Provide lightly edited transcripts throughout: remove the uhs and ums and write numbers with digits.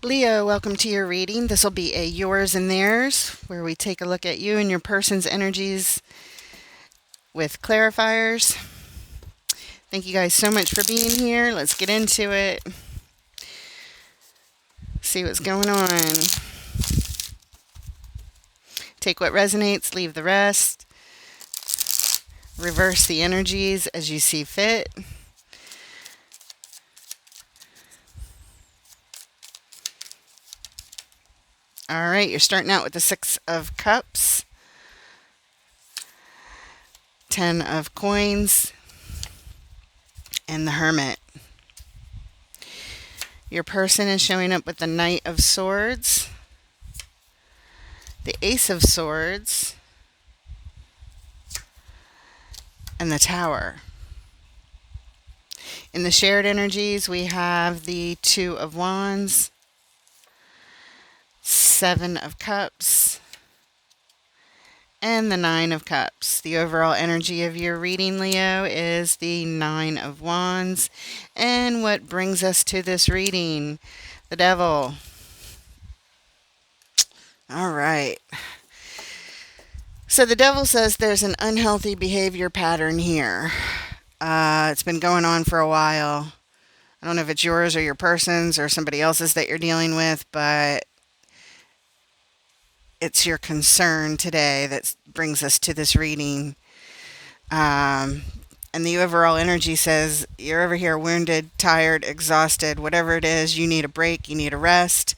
Leo, welcome to your reading. This will be a yours and theirs, where we take a look at you and your person's energies with clarifiers. Thank you guys so much for being here. Let's get into it. See what's going on. Take what resonates, leave the rest. Reverse the energies as you see fit. All right, you're starting out with the Six of Cups, Ten of Coins, and the Hermit. Your person is showing up with the Knight of Swords, the Ace of Swords, and the Tower. In the shared energies, we have the Two of Wands, Seven of Cups, and the Nine of Cups. The overall energy of your reading, Leo, is the Nine of Wands. And what brings us to this reading? The Devil. All right. So the Devil says there's an unhealthy behavior pattern here. It's been going on for a while. I don't know if it's yours or your person's or somebody else's that you're dealing with, but it's your concern today that brings us to this reading. And the overall energy says you're over here wounded, tired, exhausted, whatever it is, you need a break, you need a rest.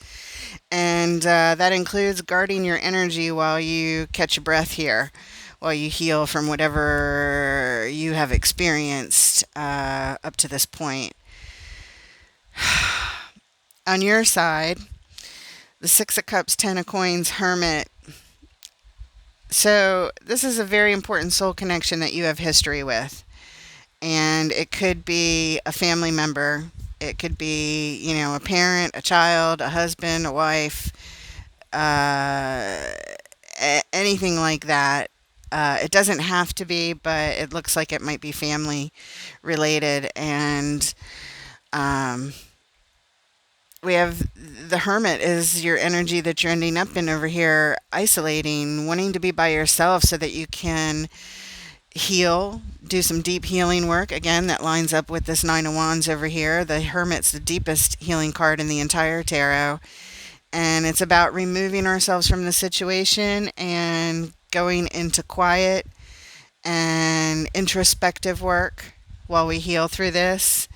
And that includes guarding your energy while you catch your breath here, while you heal from whatever you have experienced up to this point. On your side, the Six of Cups, Ten of Coins, Hermit. So this is a very important soul connection that you have history with. And it could be a family member. It could be, a parent, a child, a husband, a wife, anything like that. It doesn't have to be, but it looks like it might be family related. And we have the Hermit is your energy that you're ending up in over here, isolating, wanting to be by yourself so that you can heal, do some deep healing work. Again, that lines up with this Nine of Wands over here. The Hermit's the deepest healing card in the entire tarot. And it's about removing ourselves from the situation and going into quiet and introspective work while we heal through this.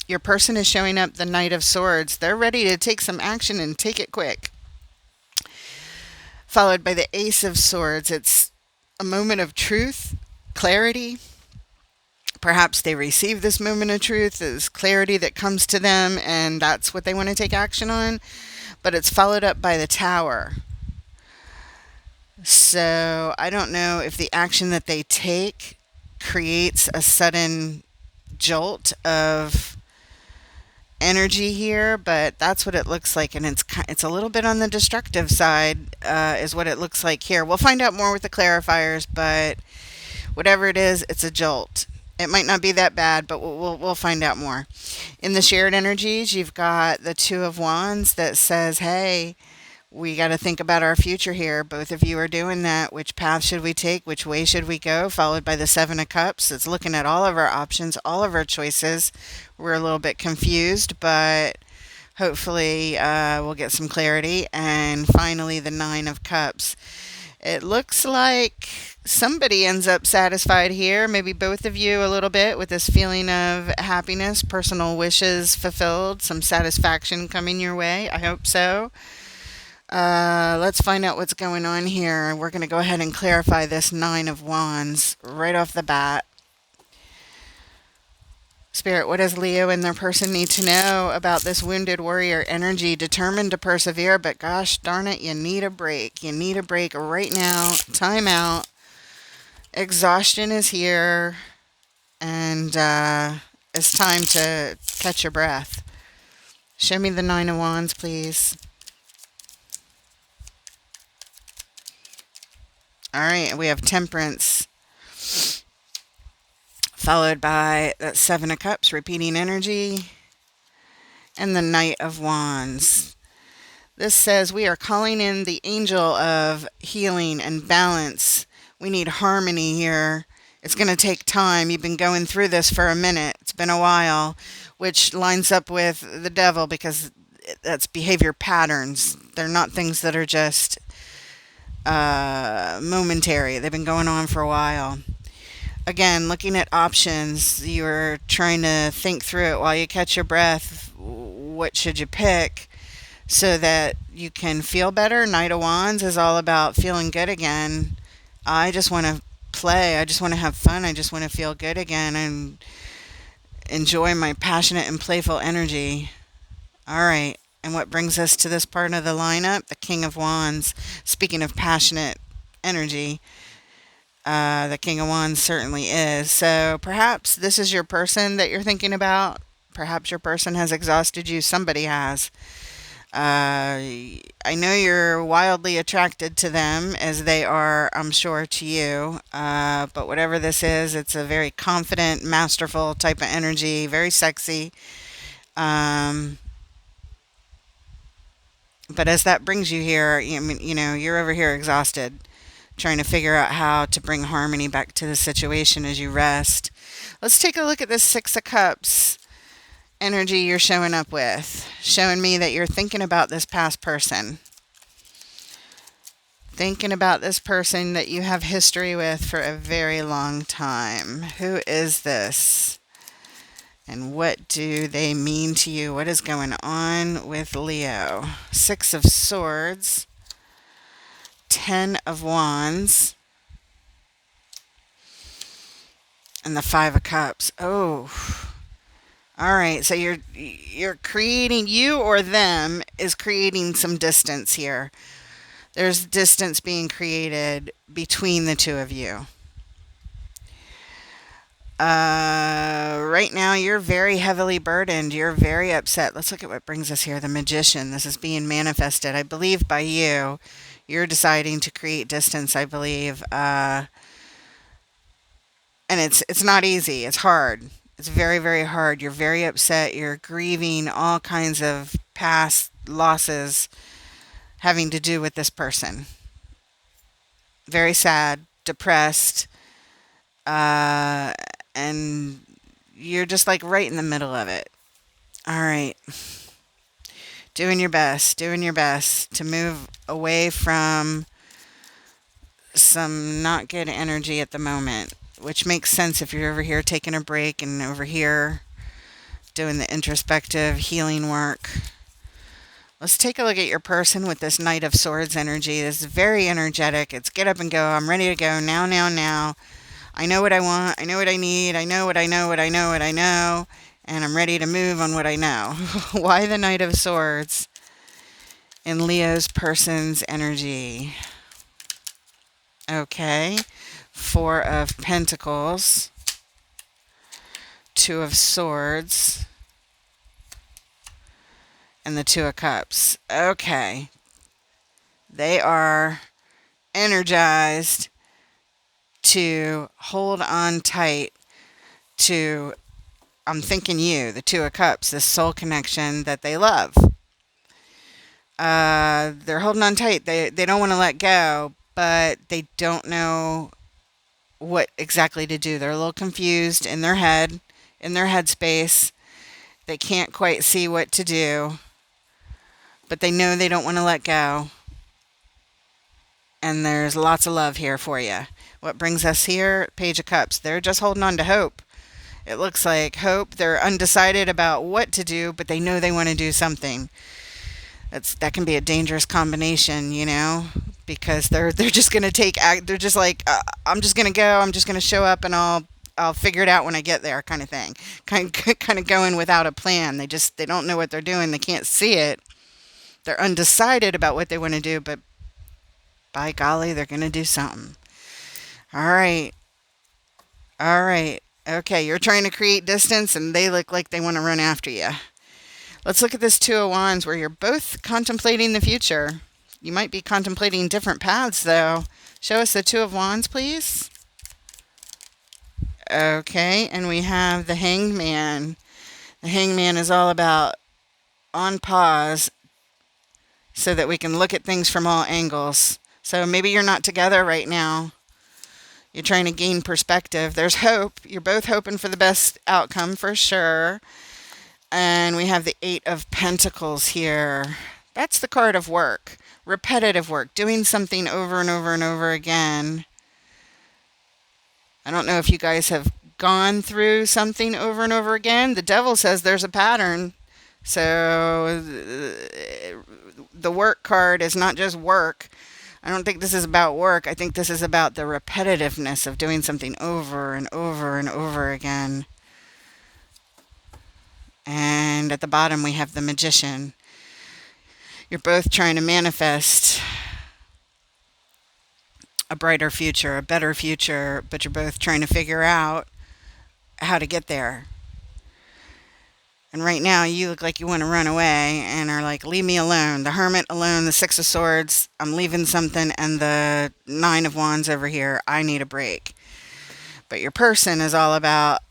Your person is showing up the Knight of Swords. They're ready to take some action and take it quick. Followed by the Ace of Swords. It's a moment of truth, clarity. Perhaps they receive this moment of truth as clarity that comes to them, and that's what they want to take action on. But it's followed up by the Tower. So I don't know if the action that they take creates a sudden jolt of energy here, but that's what it looks like, and it's a little bit on the destructive side, is what it looks like here. We'll find out more with the clarifiers, but whatever it is, it's a jolt. It might not be that bad, but we'll find out more. In the shared energies, you've got the Two of Wands that says, hey, we got to think about our future here. Both of you are doing that. Which path should we take? Which way should we go? Followed by the Seven of Cups. It's looking at all of our options, all of our choices. We're a little bit confused, but hopefully we'll get some clarity. And finally, the Nine of Cups. It looks like somebody ends up satisfied here, maybe both of you a little bit, with this feeling of happiness, personal wishes fulfilled, some satisfaction coming your way. I hope so. Let's find out what's going on here. We're going to go ahead and clarify this Nine of Wands right off the bat. Spirit, what does Leo and their person need to know about this wounded warrior energy, determined to persevere, but gosh darn it, you need a break. You need a break right now. Time out. Exhaustion is here, and it's time to catch your breath. Show me the Nine of Wands, please. All right, we have Temperance, followed by that Seven of Cups, repeating energy. and the Knight of Wands. This says we are calling in the angel of healing and balance. We need harmony here. It's going to take time. You've been going through this for a minute. It's been a while, which lines up with the devil because that's behavior patterns. They're not things that are just momentary. They've been going on for a while. Again, looking at options, you're trying to think through it while you catch your breath. What should you pick so that you can feel better? Knight of Wands is all about feeling good again. I just want to play. I just want to have fun. I just want to feel good again and enjoy my passionate and playful energy. All right. And what brings us to this part of the lineup? The King of Wands. Speaking of passionate energy, the King of Wands certainly is. So perhaps this is your person that you're thinking about. Perhaps your person has exhausted you. Somebody has. I know you're wildly attracted to them as they are, I'm sure, to you. But whatever this is, it's a very confident, masterful type of energy, very sexy. Um, but as that brings you here, I mean, you're over here exhausted, trying to figure out how to bring harmony back to the situation as you rest. Let's take a look at this Six of Cups energy you're showing up with, showing me that you're thinking about this past person. Thinking about this person that you have history with for a very long time. Who is this? And what do they mean to you? What is going on with Leo? Six of Swords. 10 of Wands. And the Five of Cups. Oh. All right, so you're creating, you or them is creating some distance here. There's distance being created between the two of you. Right now, you're very heavily burdened. You're very upset. Let's look at what brings us here. The Magician. This is being manifested, I believe, by you. You're deciding to create distance, I believe. And it's not easy. It's hard. It's very, very hard. You're very upset. You're grieving all kinds of past losses having to do with this person. Very sad, depressed, and you're just like right in the middle of it. All right. Doing your best to move away from some not good energy at the moment, which makes sense if you're over here taking a break and over here doing the introspective healing work. Let's take a look at your person with this Knight of Swords energy. This is very energetic. It's get up and go. I'm ready to go now, now, now. I know what I want. I know what I need. I know what I know, what I know, what I know. And I'm ready to move on what I know. Why the Knight of Swords in Leo's person's energy? Okay. Four of Pentacles. Two of Swords. And the Two of Cups. Okay. They are energized to hold on tight to, I'm thinking you, the Two of Cups, this soul connection that they love. They're holding on tight. They don't want to let go, but they don't know what exactly to do. They're a little confused in their head, in their headspace. They can't quite see what to do, but they know they don't want to let go. And there's lots of love here for you. What brings us here? Page of Cups. They're just holding on to hope. It looks like hope. They're undecided about what to do, but they know they want to do something. That can be a dangerous combination, because they're just going to they're just like, I'm just going to go. I'm just going to show up and I'll figure it out when I get there, kind of thing. Kind of going without a plan. They don't know what they're doing. They can't see it. They're undecided about what they want to do, but by golly, they're going to do something. All right. All right. Okay, you're trying to create distance, and they look like they want to run after you. Let's look at this Two of Wands where you're both contemplating the future. You might be contemplating different paths, though. Show us the Two of Wands, please. Okay, and we have the Hanged Man. The Hanged Man is all about on pause so that we can look at things from all angles. So maybe you're not together right now. You're trying to gain perspective. There's hope. You're both hoping for the best outcome for sure. And we have the Eight of Pentacles here. That's the card of work, repetitive work, doing something over and over and over again. I don't know if you guys have gone through something over and over again. The devil says there's a pattern. So the work card is not just work. I don't think this is about work. I think this is about the repetitiveness of doing something over and over and over again. And at the bottom, we have the Magician. You're both trying to manifest a brighter future, a better future, but you're both trying to figure out how to get there. And right now, you look like you want to run away and are like, leave me alone. The Hermit alone, the Six of Swords, I'm leaving something, and the Nine of Wands over here, I need a break. But your person is all about,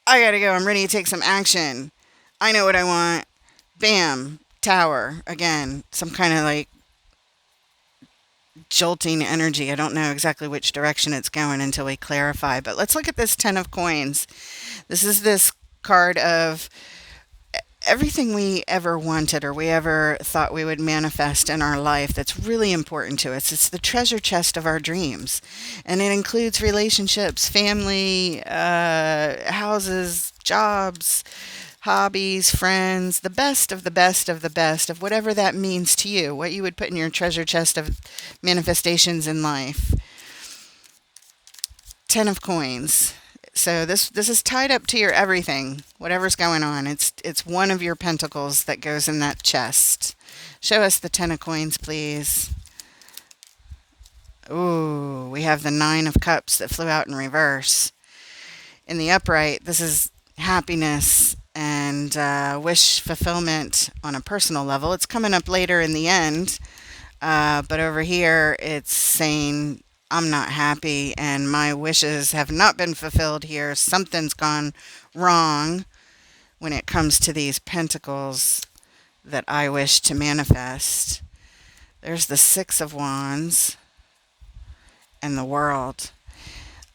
I gotta go, I'm ready to take some action. I know what I want. Bam, Tower. Again, some kind of like jolting energy. I don't know exactly which direction it's going until we clarify. But let's look at this Ten of Coins. This is this card of everything we ever wanted or we ever thought we would manifest in our life that's really important to us. It's the treasure chest of our dreams. And it includes relationships, family, houses, jobs, hobbies, friends, the best of the best of the best of whatever that means to you, what you would put in your treasure chest of manifestations in life. Ten of Coins. So this is tied up to your everything, whatever's going on. It's one of your pentacles that goes in that chest. Show us the Ten of Coins, please. Ooh, we have the Nine of Cups that flew out in reverse. In the upright, this is happiness and wish fulfillment on a personal level. It's coming up later in the end, but over here it's saying, I'm not happy and my wishes have not been fulfilled here. Something's gone wrong when it comes to these pentacles that I wish to manifest. There's the Six of Wands and the World.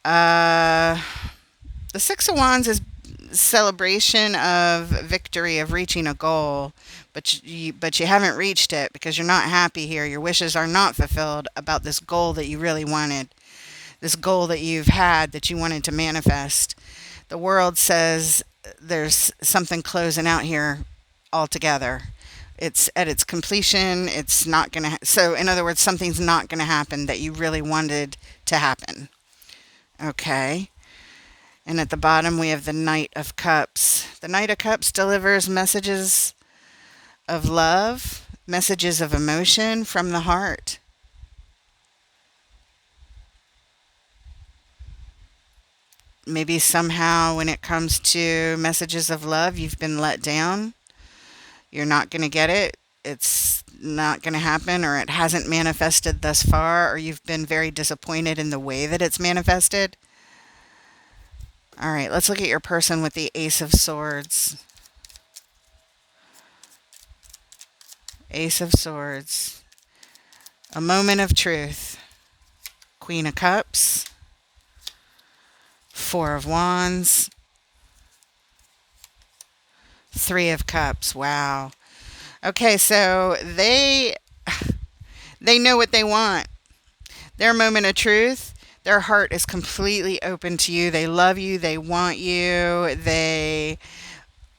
The Six of Wands is celebration of victory, of reaching a goal, but you haven't reached it because you're not happy here. Your wishes are not fulfilled about this goal that you really wanted, this goal that you've had that you wanted to manifest. The World says there's something closing out here altogether. It's at its completion. It's not going to. So in other words, something's not going to happen that you really wanted to happen. Okay. And at the bottom, we have the Knight of Cups. The Knight of Cups delivers messages of love, messages of emotion from the heart. Maybe somehow when it comes to messages of love, you've been let down. You're not going to get it. It's not going to happen, or it hasn't manifested thus far, or you've been very disappointed in the way that it's manifested. All right, let's look at your person with the Ace of Swords. Ace of Swords. A moment of truth. Queen of Cups. Four of Wands. Three of Cups. Wow. Okay, so they know what they want. Their moment of truth. Their heart is completely open to you. They love you. They want you. They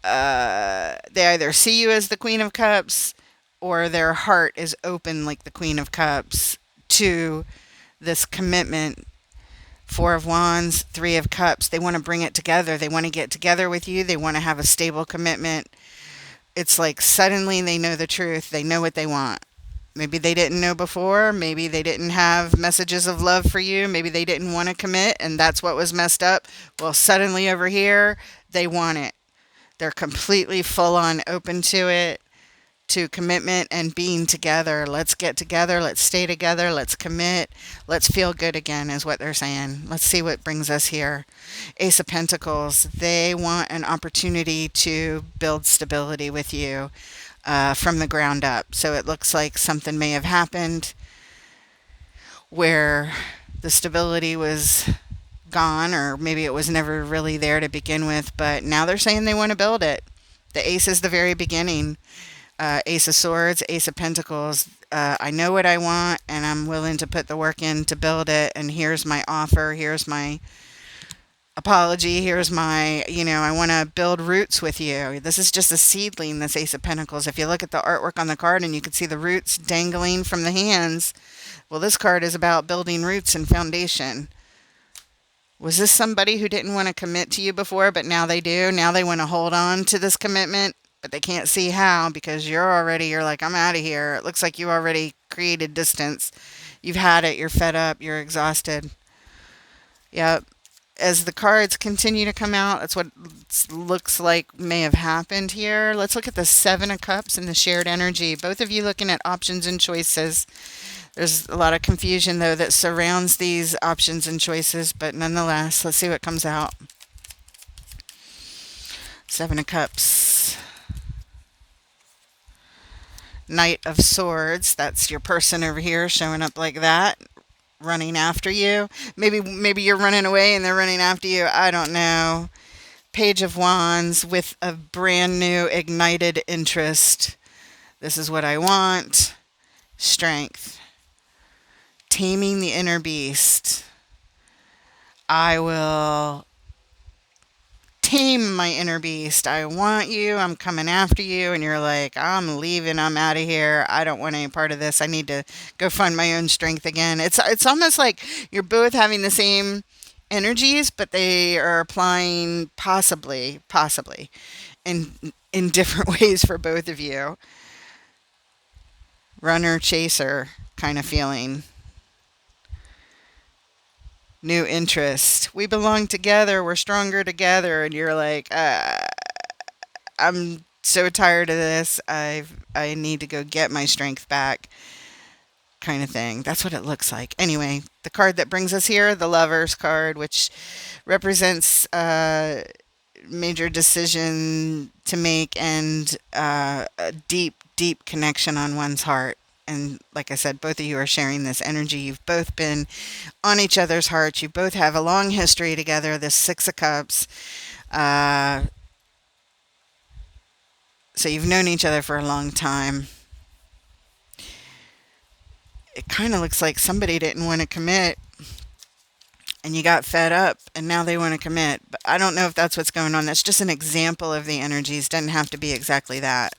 either see you as the Queen of Cups, or their heart is open like the Queen of Cups to this commitment. Four of Wands, Three of Cups. They want to bring it together. They want to get together with you. They want to have a stable commitment. It's like suddenly they know the truth. They know what they want. Maybe they didn't know before. Maybe they didn't have messages of love for you. Maybe they didn't want to commit, and that's what was messed up. Well, suddenly over here, they want it. They're completely full on open to it, to commitment and being together. Let's get together. Let's stay together. Let's commit. Let's feel good again is what they're saying. Let's see what brings us here. Ace of Pentacles. They want an opportunity to build stability with you. from the ground up. So it looks like something may have happened where the stability was gone, or maybe it was never really there to begin with, but now they're saying they want to build it. The ace is the very beginning. Ace of Swords, Ace of Pentacles. I know what I want, and I'm willing to put the work in to build it. And here's my offer. Here's my apology. Here's my, I want to build roots with you. This is just a seedling, this Ace of Pentacles. If you look at the artwork on the card and you can see the roots dangling from the hands, well, this card is about building roots and foundation. Was this somebody who didn't want to commit to you before, but now they do? Now they want to hold on to this commitment, but they can't see how because you're like, I'm out of here. It looks like you already created distance. You've had it. You're fed up. You're exhausted. Yep. As the cards continue to come out, that's what looks like may have happened here. Let's look at the Seven of Cups and the shared energy. Both of you looking at options and choices. There's a lot of confusion, though, that surrounds these options and choices, but nonetheless, let's see what comes out. Seven of Cups. Knight of Swords. That's your person over here showing up like that, running after you. Maybe you're running away and they're running after you. I don't know. Page of Wands with a brand new ignited interest. This is what I want. Strength. Taming the inner beast. I will tame my inner beast. I want you. I'm coming after you. And you're like, I'm leaving. I'm out of here. I don't want any part of this. I need to go find my own strength again. It's almost like you're both having the same energies, but they are applying possibly in different ways for both of you. Runner chaser kind of feeling. New interest. We belong together. We're stronger together. And you're like, I'm so tired of this. I need to go get my strength back, kind of thing. That's what it looks like. Anyway, the card that brings us here, the Lovers card, which represents a major decision to make and a deep connection on one's heart. And like I said, both of you are sharing this energy. You've both been on each other's hearts. You both have a long history together. This Six of Cups. So you've known each other for a long time. It kind of looks like somebody didn't want to commit and you got fed up and now they want to commit. But I don't know if that's what's going on. That's just an example of the energies. Doesn't have to be exactly that.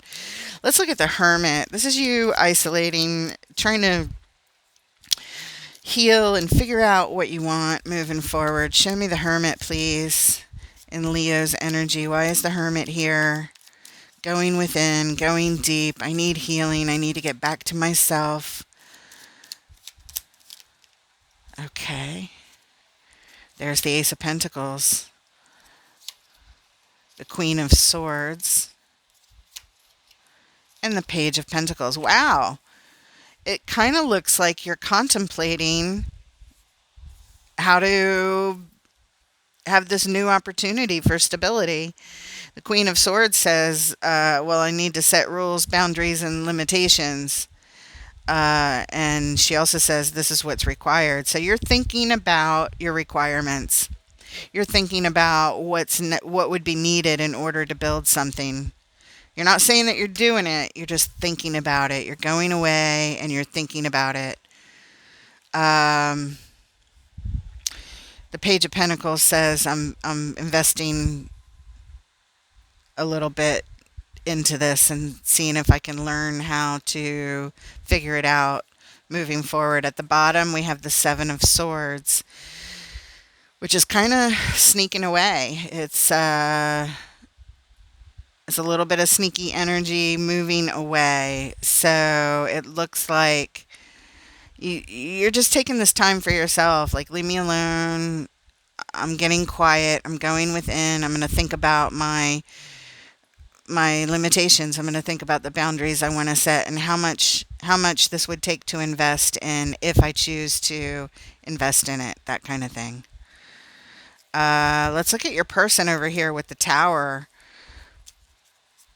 Let's look at the Hermit. This is you isolating, trying to heal and figure out what you want moving forward. Show me the Hermit, please, in Leo's energy. Why is the Hermit here? Going within, going deep. I need healing. I need to get back to myself. Okay. There's the Ace of Pentacles. The Queen of Swords. And the Page of Pentacles. Wow. It kind of looks like you're contemplating how to have this new opportunity for stability. The Queen of Swords says, well, I need to set rules, boundaries, and limitations. And she also says this is what's required. So you're thinking about your requirements. You're thinking about what would be needed in order to build something. You're not saying that you're doing it. You're just thinking about it. You're going away and you're thinking about it. The Page of Pentacles says I'm investing a little bit into this and seeing if I can learn how to figure it out moving forward. At the bottom, we have the Seven of Swords, which is kind of sneaking away. It's a little bit of sneaky energy moving away. So it looks like you're just taking this time for yourself. Like, leave me alone. I'm getting quiet. I'm going within. I'm going to think about my limitations. I'm going to think about the boundaries I want to set and how much this would take to invest in if I choose to invest in it, that kind of thing. Let's look at your person over here with the Tower.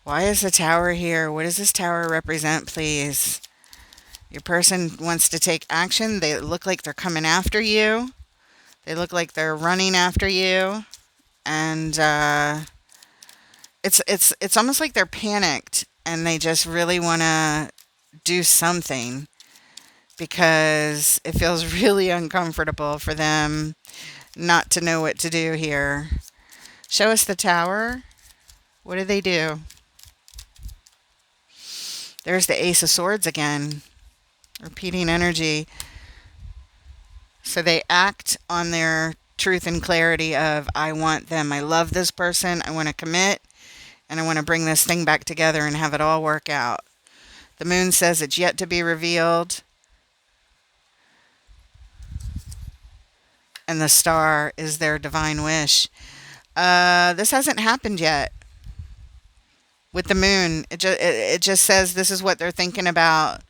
Why is the tower here? What does this tower represent, please? Your person wants to take action. They look like they're coming after you. They look like they're running after you. And it's almost like they're panicked and they just really want to do something because it feels really uncomfortable for them not to know what to do here. Show us the tower. What do they do? There's the Ace of Swords again. Repeating energy. So they act on their truth and clarity of, I want them. I love this person. I want to commit. And I want to bring this thing back together and have it all work out. The moon says it's yet to be revealed. And the star is their divine wish. This hasn't happened yet. With the moon, it just says this is what they're thinking about.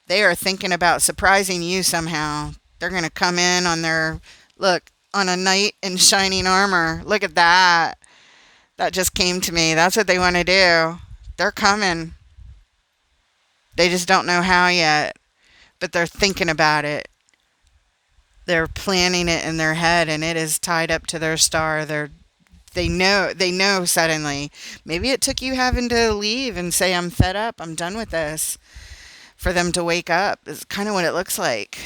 They are thinking about surprising you somehow. They're going to come in on their, look, on a knight in shining armor. Look at that. That just came to me. That's what they want to do. They're coming. They just don't know how yet. But they're thinking about it. They're planning it in their head, and it is tied up to their star. They know suddenly. Maybe it took you having to leave and say, I'm fed up, I'm done with this, for them to wake up. It's kind of what it looks like.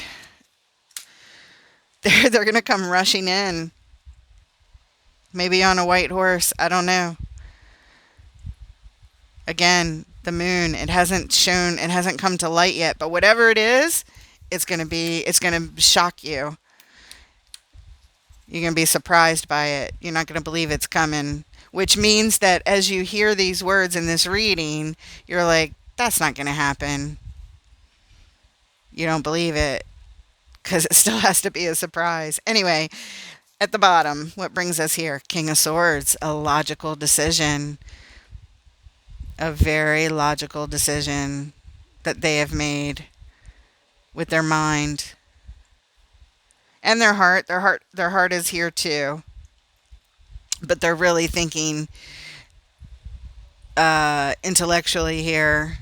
They're going to come rushing in. Maybe on a white horse. I don't know. Again, the moon. It hasn't come to light yet. But whatever it is, it's going to shock you. You're going to be surprised by it. You're not going to believe it's coming. Which means that as you hear these words in this reading, you're like, that's not going to happen. You don't believe it. Because it still has to be a surprise. Anyway, at the bottom, what brings us here? King of Swords, a logical decision. A very logical decision that they have made with their mind. And their heart. Their heart is here too. But they're really thinking intellectually here.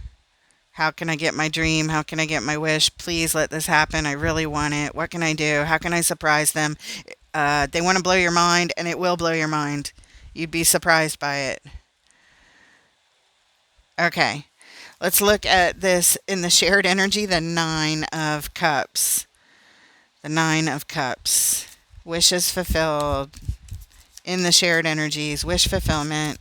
How can I get my dream? How can I get my wish? Please let this happen. I really want it. What can I do? How can I surprise them? They want to blow your mind, and it will blow your mind. You'd be surprised by it. Okay. Let's look at this in the shared energy, the Nine of Cups. The Nine of Cups. Wishes fulfilled in the shared energies. Wish fulfillment.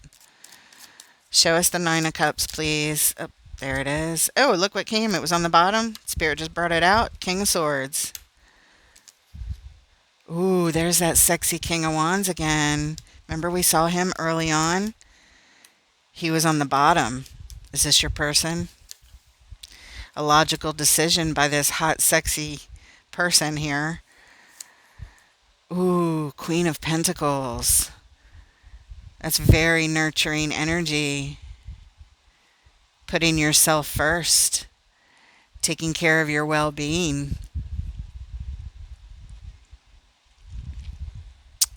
Show us the Nine of Cups, please. Oh, there it is. Oh, look what came. It was on the bottom. Spirit just brought it out. King of Swords. Ooh, there's that sexy King of Wands again. Remember we saw him early on? He was on the bottom. Is this your person? A logical decision by this hot, sexy person here. Ooh, Queen of Pentacles. That's very nurturing energy. Putting yourself first. Taking care of your well-being.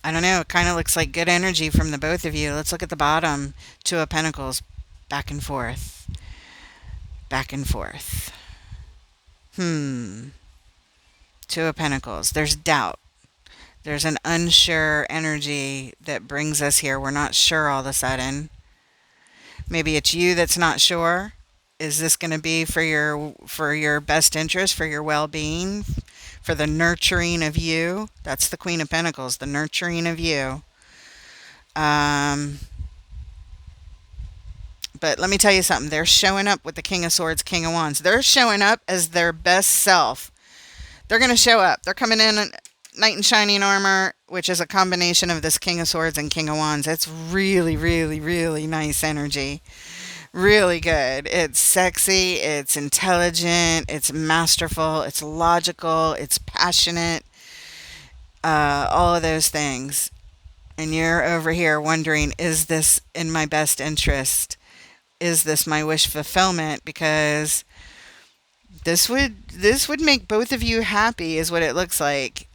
I don't know. It kind of looks like good energy from the both of you. Let's look at the bottom. Two of Pentacles. Back and forth. Back and forth. Two of Pentacles. There's doubt. There's an unsure energy that brings us here. We're not sure all of a sudden. Maybe it's you that's not sure. Is this going to be for your best interest, for your well-being, for the nurturing of you? That's the Queen of Pentacles, the nurturing of you. But let me tell you something. They're showing up with the King of Swords, King of Wands. They're showing up as their best self. They're going to show up. They're coming in knight in shining armor, which is a combination of this King of Swords and King of Wands. It's really, really, really nice energy. Really good. It's sexy. It's intelligent. It's masterful. It's logical. It's passionate. All of those things. And you're over here wondering, is this in my best interest? Is this my wish fulfillment? Because this would make both of you happy, is what it looks like.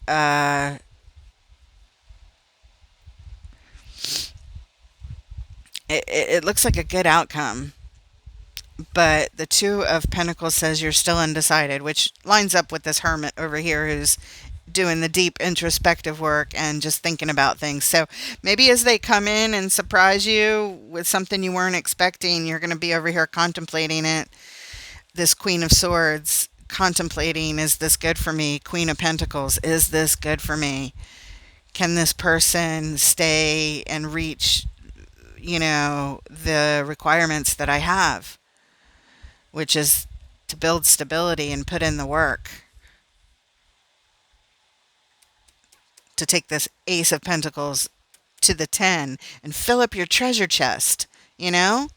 It looks like a good outcome. But the Two of Pentacles says you're still undecided, which lines up with this hermit over here who's doing the deep introspective work and just thinking about things. So maybe as they come in and surprise you with something you weren't expecting, you're going to be over here contemplating it. This Queen of Swords, contemplating, is this good for me? Queen of Pentacles, is this good for me? Can this person stay and reach, the requirements that I have, which is to build stability and put in the work, to take this Ace of Pentacles to the 10 and fill up your treasure chest, you know?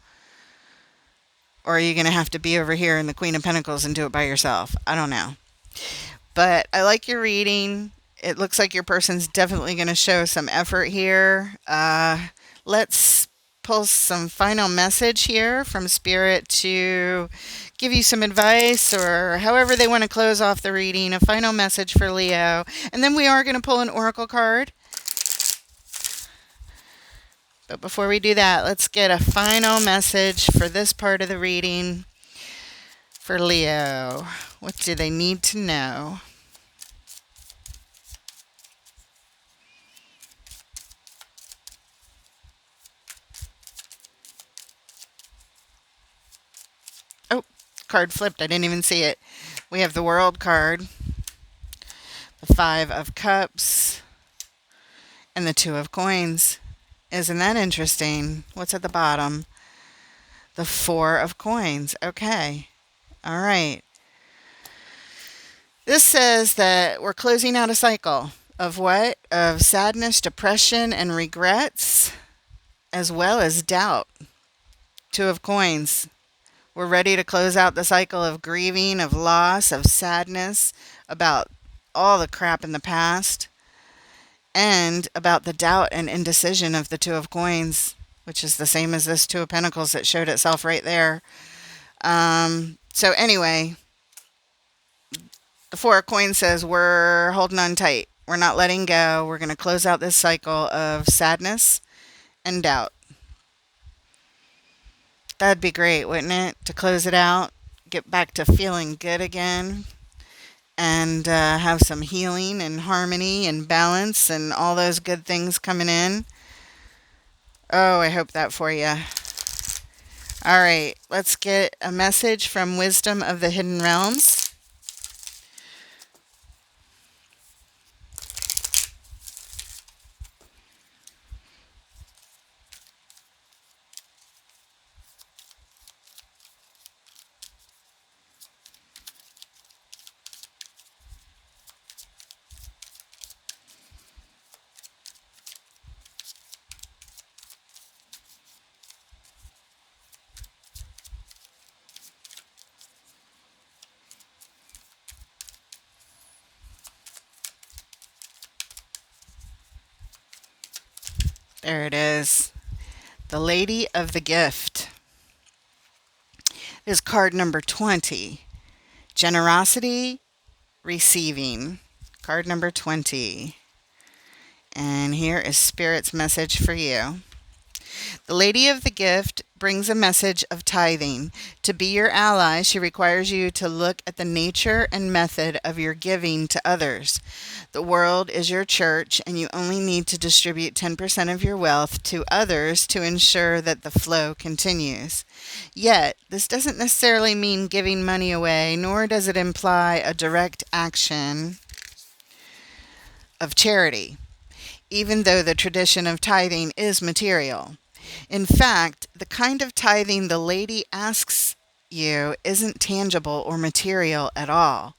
Or are you going to have to be over here in the Queen of Pentacles and do it by yourself? I don't know. But I like your reading. It looks like your person's definitely going to show some effort here. Let's pull some final message here from Spirit to give you some advice, or however they want to close off the reading, a final message for Leo. And then we are going to pull an oracle card. But before we do that, let's get a final message for this part of the reading for Leo. What do they need to know? Oh, card flipped. I didn't even see it. We have the World card, the Five of Cups, and the Two of Coins. Isn't that interesting? What's at the bottom? The Four of Coins. Okay. All right. This says that we're closing out a cycle of what? Of sadness, depression, and regrets, as well as doubt. Two of Coins. We're ready to close out the cycle of grieving, of loss, of sadness, about all the crap in the past, and about the doubt and indecision of the Two of Coins, which is the same as this Two of Pentacles that showed itself right there. So anyway, the Four of Coins says we're holding on tight. We're not letting go. We're going to close out this cycle of sadness and doubt. That'd be great, wouldn't it? To close it out, get back to feeling good again, and have some healing and harmony and balance and all those good things coming in. Oh, I hope that for you. All right, let's get a message from Wisdom of the Hidden Realms. There it is. The Lady of the Gift. It is card number 20. Generosity, receiving. Card number 20. And here is Spirit's message for you. The Lady of the Gift brings a message of tithing. To be your ally, she requires you to look at the nature and method of your giving to others. The world is your church, and you only need to distribute 10% of your wealth to others to ensure that the flow continues. Yet, this doesn't necessarily mean giving money away, nor does it imply a direct action of charity, even though the tradition of tithing is material. In fact, the kind of tithing the lady asks you isn't tangible or material at all.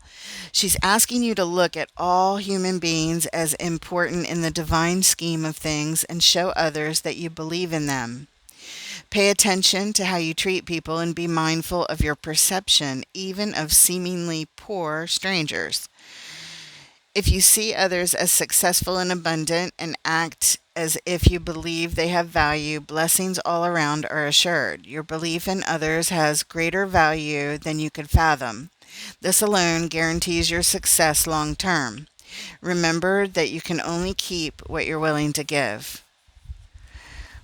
She's asking you to look at all human beings as important in the divine scheme of things and show others that you believe in them. Pay attention to how you treat people and be mindful of your perception, even of seemingly poor strangers. If you see others as successful and abundant and act as if you believe they have value, blessings all around are assured. Your belief in others has greater value than you could fathom. This alone guarantees your success long term. Remember that you can only keep what you're willing to give.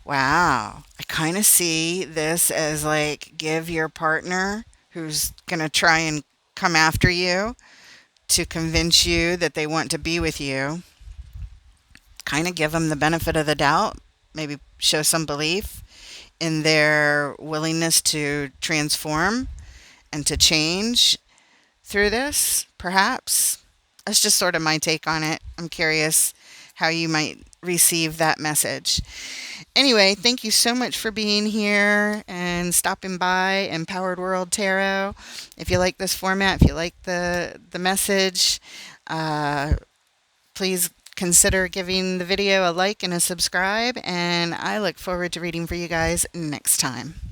Wow. I kind of see this as like give your partner who's going to try and come after you to convince you that they want to be with you, kind of give them the benefit of the doubt, maybe show some belief in their willingness to transform and to change through this, perhaps. That's just sort of my take on it. I'm curious how you might receive that message. Anyway, thank you so much for being here and stopping by Empowered World Tarot. If you like this format, if you like the message, uh, please consider giving the video a like and a subscribe. And I look forward to reading for you guys next time.